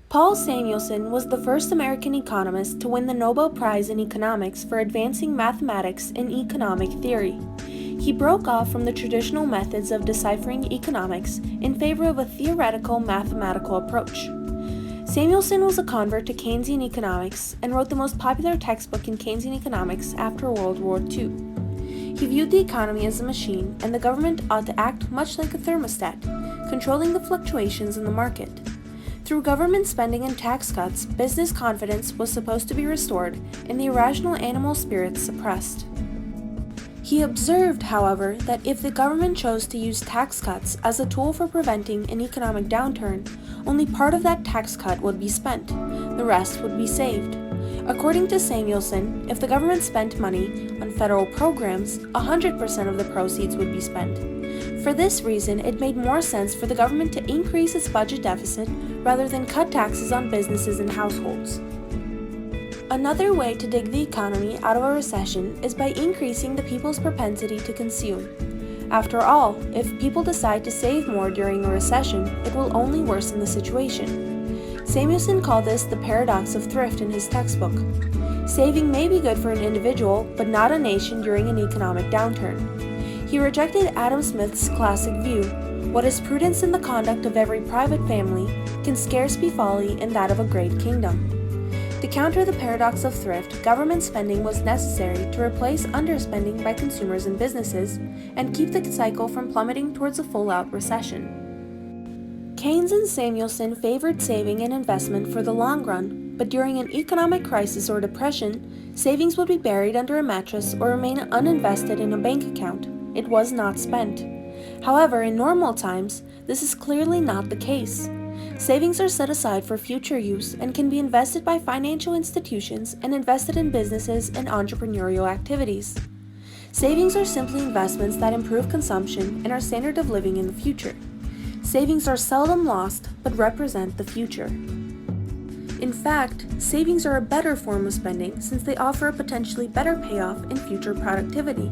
Paul Samuelson was the first American economist to win the Nobel Prize in Economics for advancing mathematics in economic theory. He broke off from the traditional methods of deciphering economics in favor of a theoretical mathematical approach. Samuelson was a convert to Keynesian economics and wrote the most popular textbook in Keynesian economics after World War II. He viewed the economy as a machine, and the government ought to act much like a thermostat, controlling the fluctuations in the market. Through government spending and tax cuts, business confidence was supposed to be restored and the irrational animal spirits suppressed. He observed, however, that if the government chose to use tax cuts as a tool for preventing an economic downturn, only part of that tax cut would be spent. The rest would be saved. According to Samuelson, if the government spent money on federal programs, 100% of the proceeds would be spent. For this reason, it made more sense for the government to increase its budget deficit rather than cut taxes on businesses and households. Another way to dig the economy out of a recession is by increasing the people's propensity to consume. After all, if people decide to save more during a recession, it will only worsen the situation. Samuelson called this the paradox of thrift in his textbook. Saving may be good for an individual, but not a nation during an economic downturn. He rejected Adam Smith's classic view: what is prudence in the conduct of every private family can scarce be folly in that of a great kingdom. To counter the paradox of thrift, government spending was necessary to replace underspending by consumers and businesses and keep the cycle from plummeting towards a full-out recession. Keynes and Samuelson favored saving and investment for the long run, but during an economic crisis or depression, savings would be buried under a mattress or remain uninvested in a bank account. It was not spent. However, in normal times, this is clearly not the case. Savings are set aside for future use and can be invested by financial institutions and invested in businesses and entrepreneurial activities. Savings are simply investments that improve consumption and our standard of living in the future. Savings are seldom lost, but represent the future. In fact, savings are a better form of spending since they offer a potentially better payoff in future productivity.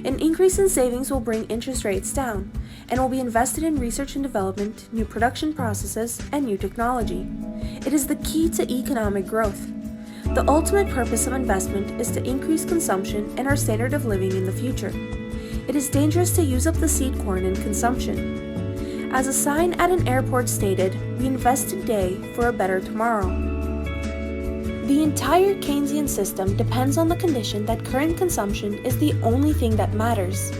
An increase in savings will bring interest rates down and will be invested in research and development, new production processes, and new technology. It is the key to economic growth. The ultimate purpose of investment is to increase consumption and our standard of living in the future. It is dangerous to use up the seed corn in consumption. As a sign at an airport stated, "We invest today for a better tomorrow." The entire Keynesian system depends on the condition that current consumption is the only thing that matters.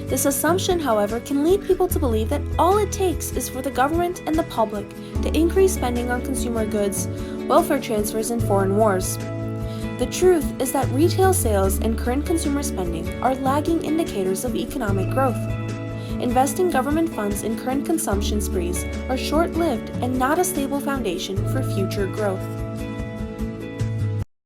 This assumption, however, can lead people to believe that all it takes is for the government and the public to increase spending on consumer goods, welfare transfers, and foreign wars. The truth is that retail sales and current consumer spending are lagging indicators of economic growth. Investing government funds in current consumption sprees are short-lived and not a stable foundation for future growth.